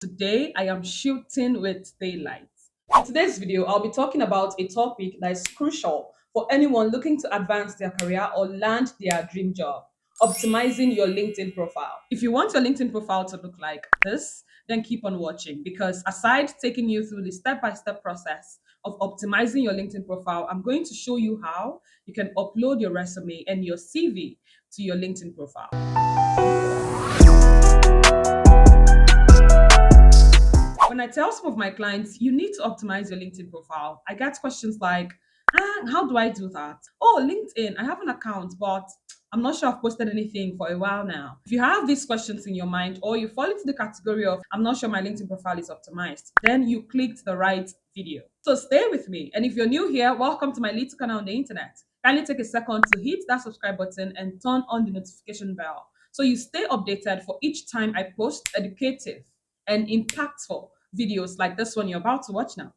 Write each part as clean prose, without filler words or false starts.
Today, I am shooting with daylight. In today's video, I'll be talking about a topic that is crucial for anyone looking to advance their career or land their dream job: optimizing your LinkedIn profile. If you want your LinkedIn profile to look like this, then keep on watching because aside taking you through the step by step process of optimizing your LinkedIn profile, I'm going to show you how you can upload your resume and your CV to your LinkedIn profile. When I tell some of my clients, you need to optimize your LinkedIn profile, I get questions like, how do I do that? Oh, LinkedIn, I have an account, but I'm not sure I've posted anything for a while now. If you have these questions in your mind or you fall into the category of, I'm not sure my LinkedIn profile is optimized, then you clicked the right video. So stay with me. And if you're new here, welcome to my little canal on the internet. Kindly take a second to hit that subscribe button and turn on the notification bell so you stay updated for each time I post educative and impactful videos like this one you're about to watch now.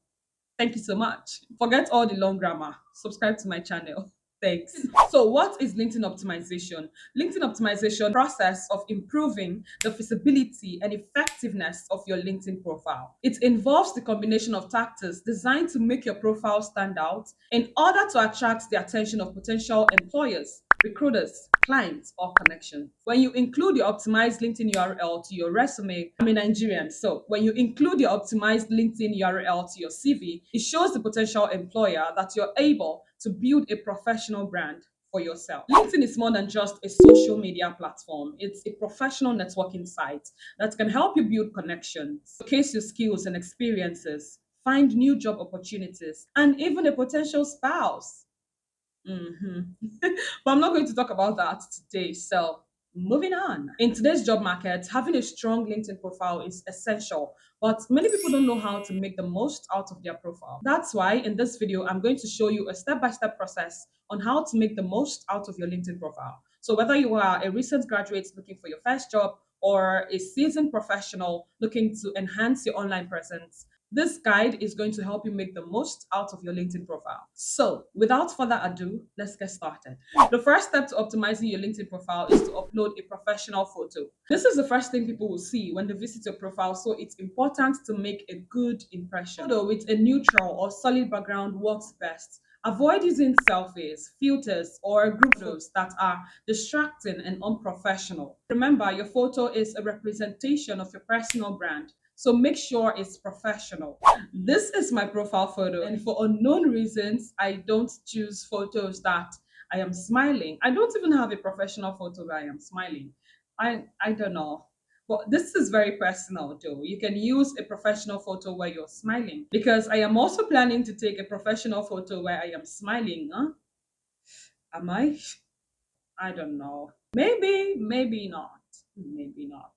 Thank you so much. Forget all the long grammar. Subscribe to my channel. Thanks. So, what is LinkedIn optimization? LinkedIn optimization process of improving the visibility and effectiveness of your LinkedIn profile. It involves the combination of tactics designed to make your profile stand out in order to attract the attention of potential employers, recruiters, clients, or connections. When you include your optimized LinkedIn URL to your resume, I'm a Nigerian, so when you include your optimized LinkedIn URL to your CV, it shows the potential employer that you're able to build a professional brand for yourself. LinkedIn is more than just a social media platform. It's a professional networking site that can help you build connections, showcase your skills and experiences, find new job opportunities, and even a potential spouse. Mhm. But I'm not going to talk about that today. So, moving on. In today's job market, having a strong LinkedIn profile is essential, but many people don't know how to make the most out of their profile. That's why in this video, I'm going to show you a step by step process on how to make the most out of your LinkedIn profile. So, whether you are a recent graduate looking for your first job or a seasoned professional looking to enhance your online presence, this guide is going to help you make the most out of your LinkedIn profile. So, without further ado, let's get started. The first step to optimizing your LinkedIn profile is to upload a professional photo. This is the first thing people will see when they visit your profile, so it's important to make a good impression. Photo with a neutral or solid background works best. Avoid using selfies, filters, or group photos that are distracting and unprofessional. Remember, your photo is a representation of your personal brand. So make sure it's professional. This is my profile photo, and for unknown reasons, I don't choose photos that I am smiling. I don't even have a professional photo where I am smiling. I don't know. But this is very personal though. You can use a professional photo where you're smiling because I am also planning to take a professional photo where I am smiling. Huh? Am I? I don't know. Maybe, maybe not. Maybe not.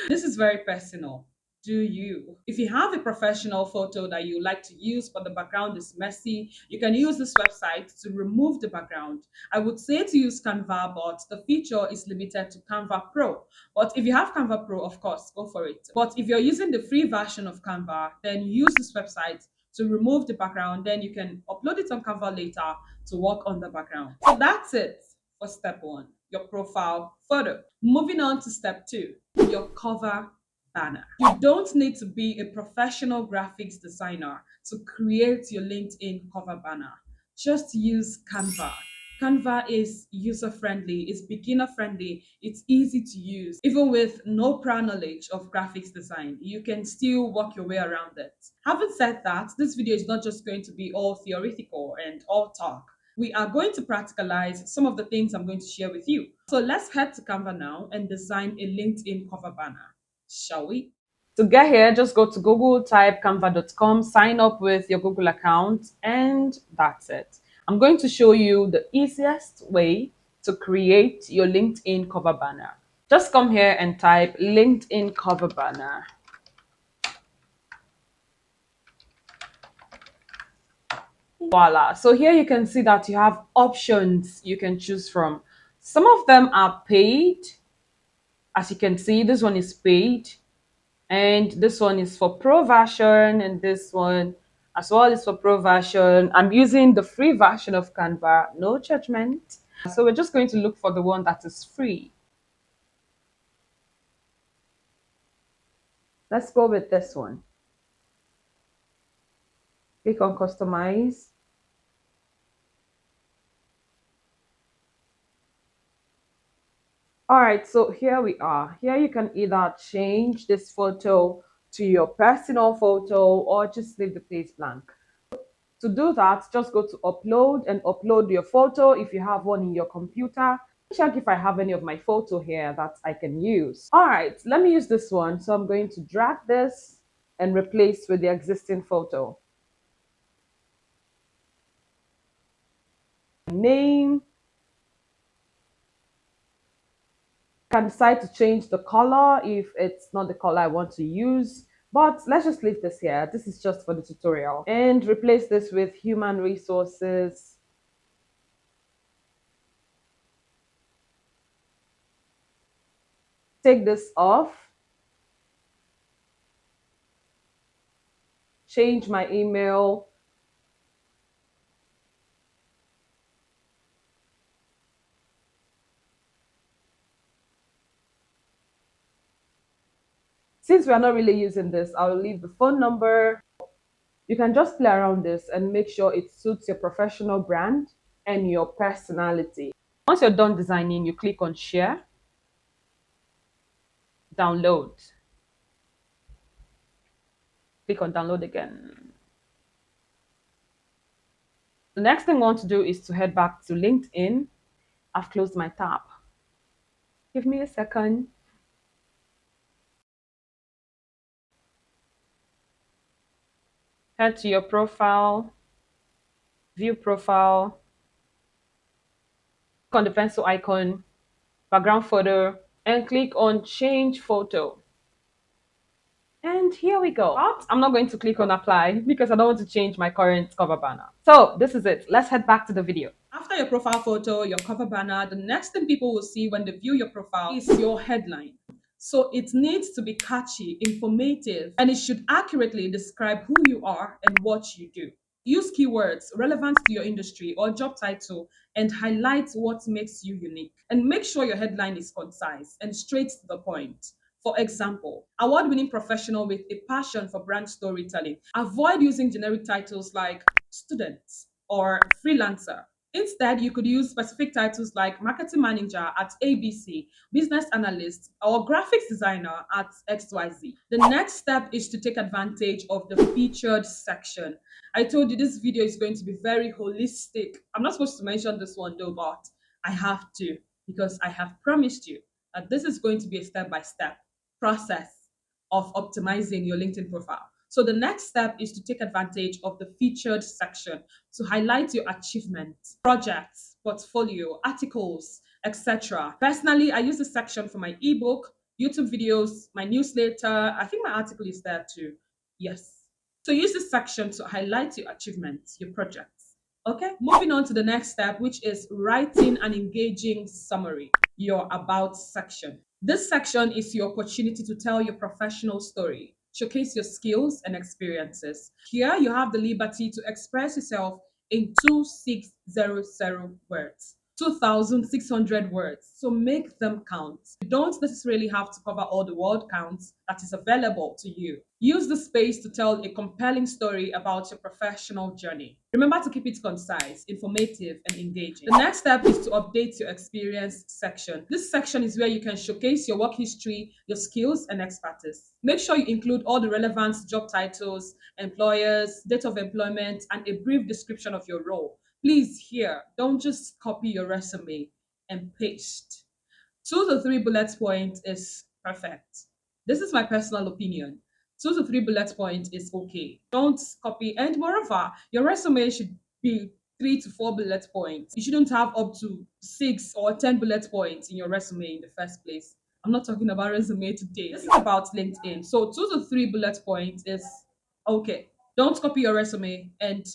This is very personal. Do you? If you have a professional photo that you like to use, but the background is messy, you can use this website to remove the background. I would say to use Canva, but the feature is limited to Canva Pro. But if you have Canva Pro, of course, go for it. But if you're using the free version of Canva, then use this website to remove the background. Then you can upload it on Canva later to work on the background. So that's it for step one, your profile photo. Moving on to step two, your cover banner. You don't need to be a professional graphics designer to create your LinkedIn cover banner. Just use Canva. Canva is user friendly, it's beginner friendly, it's easy to use. Even with no prior knowledge of graphics design, you can still work your way around it. Having said that, this video is not just going to be all theoretical and all talk. We are going to practicalize some of the things I'm going to share with you. So let's head to Canva now and design a LinkedIn cover banner, shall we? To get here, just go to Google, type canva.com, sign up with your Google account, and that's it. I'm going to show you the easiest way to create your LinkedIn cover banner. Just come here and type LinkedIn cover banner. Voila. So here you can see that you have options you can choose from. Some of them are paid. As you can see, this one is paid, and this one is for pro version, and this one as well is for pro version. I'm using the free version of Canva, no judgment. So we're just going to look for the one that is free. Let's go with this one. Click on customize. All right, so here we are. Here you can either change this photo to your personal photo or just leave the place blank. To do that, just go to upload and upload your photo if you have one in your computer. Check if I have any of my photo here that I can use. All right, let me use this one. So I'm going to drag this and replace with the existing photo. Name. Can decide to change the color if it's not the color I want to use. But let's just leave this here. This is just for the tutorial. And replace this with human resources. Take this off. Change my email. Since we are not really using this, I'll leave the phone number. You can just play around this and make sure it suits your professional brand and your personality. Once you're done designing, you click on share, download. Click on download again. The next thing I want to do is to head back to LinkedIn. I've closed my tab. Give me a second. Head to your profile, view profile, click on the pencil icon, background photo, and click on change photo. And here we go. But I'm not going to click on apply because I don't want to change my current cover banner. So this is it. Let's head back to the video. After your profile photo, your cover banner, the next thing people will see when they view your profile is your headline. So it needs to be catchy, informative, and it should accurately describe who you are and what you do. Use keywords relevant to your industry or job title and highlight what makes you unique. And make sure your headline is concise and straight to the point. For example, award winning professional with a passion for brand storytelling. Avoid using generic titles like student or freelancer. Instead, you could use specific titles like marketing manager at ABC, business analyst, or graphics designer at XYZ. The next step is to take advantage of the featured section. I told you this video is going to be very holistic. I'm not supposed to mention this one though, but I have to because I have promised you that this is going to be a step by step process of optimizing your LinkedIn profile. So the next step is to take advantage of the featured section to highlight your achievements, projects, portfolio, articles, etc. Personally, I use this section for my ebook, YouTube videos, my newsletter. I think my article is there too. Yes. So use this section to highlight your achievements, your projects. Okay, moving on to the next step, which is writing an engaging summary, your about section. This section is your opportunity to tell your professional story, showcase your skills and experiences. Here, you have the liberty to express yourself in 2600 words. 2,600 words. So make them count. You don't necessarily have to cover all the word counts that is available to you. Use the space to tell a compelling story about your professional journey. Remember to keep it concise, informative, and engaging. The next step is to update your experience section. This section is where you can showcase your work history, your skills, and expertise. Make sure you include all the relevant job titles, employers, date of employment, and a brief description of your role. Please, here, don't just copy your resume and paste. 2 to 3 bullet points is perfect. This is my personal opinion. 2 to 3 bullet points is okay. Don't copy, and moreover, your resume should be 3 to 4 bullet points. You shouldn't have up to 6 or 10 bullet points in your resume in the first place. I'm not talking about resume today. This is about LinkedIn. So 2 to 3 bullet points is okay. Don't copy your resume and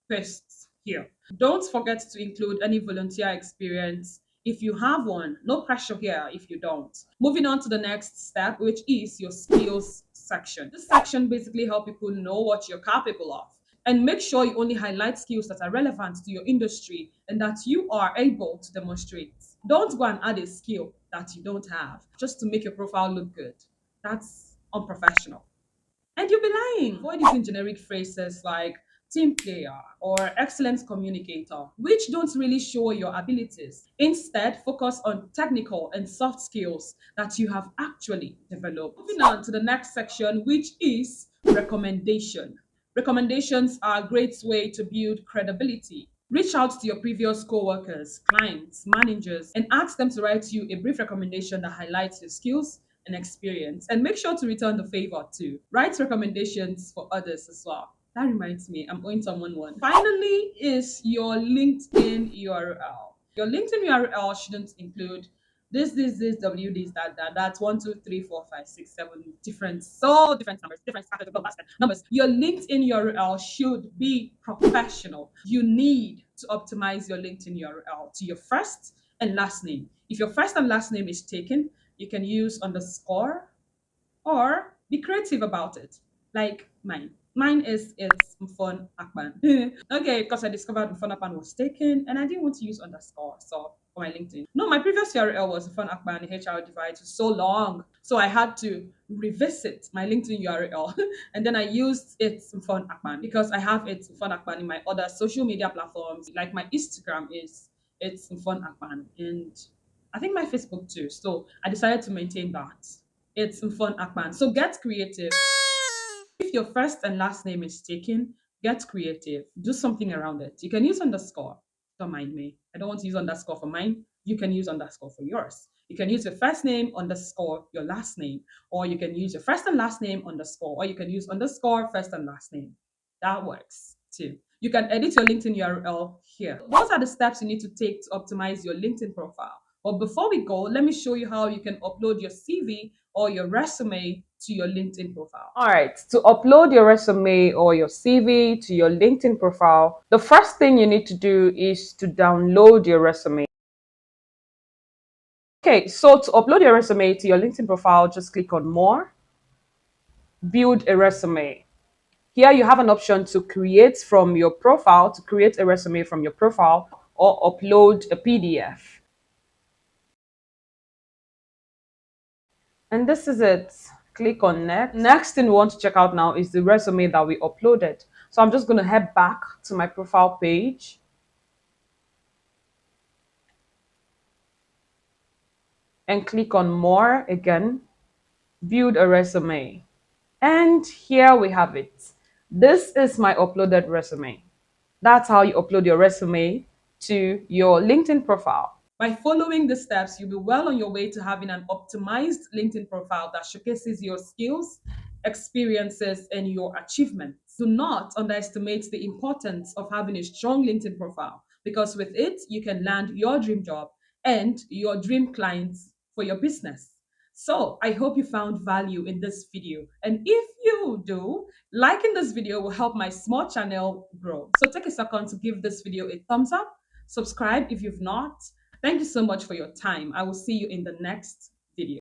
paste here. Don't forget to include any volunteer experience. If you have one, no pressure here if you don't. Moving on to the next step, which is your skills section. This section basically helps people know what you're capable of. And make sure you only highlight skills that are relevant to your industry and that you are able to demonstrate. Don't go and add a skill that you don't have just to make your profile look good. That's unprofessional. And you'll be lying. Avoid using generic phrases like team player or excellent communicator, which don't really show your abilities. Instead, focus on technical and soft skills that you have actually developed. Moving on to the next section, which is recommendation. Recommendations are a great way to build credibility. Reach out to your previous coworkers, clients, managers, and ask them to write you a brief recommendation that highlights your skills and experience. And make sure to return the favor too. Write recommendations for others as well. That reminds me, I'm owing someone one. Finally, is your LinkedIn URL. Your LinkedIn URL shouldn't include this, W, this, that's 1, 2, 3, 4, 5, 6, 7 different numbers, different capital basket numbers. Your LinkedIn URL should be professional. You need to optimize your LinkedIn URL to your first and last name. If your first and last name is taken, you can use underscore or be creative about it, like mine. Mine is it's Mfon Akban. Okay, because I discovered Mfon Akban was taken and I didn't want to use underscore, so for my LinkedIn. No, my previous URL was Mfon Akban HR Divide for so long, so I had to revisit my LinkedIn URL and then I used it's Mfon Akban because I have it's Mfon Akban in my other social media platforms, like my Instagram is it's Mfon Akban and I think my Facebook too. So I decided to maintain that. It's Mfon Akban. So get creative. If your first and last name is taken, get creative. Do something around it. You can use underscore. Don't mind me. I don't want to use underscore for mine. You can use underscore for yours. You can use your first name underscore your last name, or you can use your first and last name underscore, or you can use underscore first and last name. That works too. You can edit your LinkedIn URL here. Those are the steps you need to take to optimize your LinkedIn profile. But before we go, let me show you how you can upload your CV or your resume to your LinkedIn profile. All right, to upload your resume or your CV to your LinkedIn profile, the first thing you need to do is to download your resume. Okay, so to upload your resume to your LinkedIn profile, just click on More, Build a Resume. Here you have an option to create from your profile, to create a resume from your profile, or upload a PDF. And this is it. Click on next. Next thing we want to check out now is the resume that we uploaded. So I'm just going to head back to my profile page. And click on more again. Build a resume. And here we have it. This is my uploaded resume. That's how you upload your resume to your LinkedIn profile. By following the steps, you'll be well on your way to having an optimized LinkedIn profile that showcases your skills, experiences, and your achievements. Do not underestimate the importance of having a strong LinkedIn profile because with it, you can land your dream job and your dream clients for your business. So I hope you found value in this video. And if you do, liking this video will help my small channel grow. So take a second to give this video a thumbs up, subscribe if you've not. Thank you so much for your time. I will see you in the next video.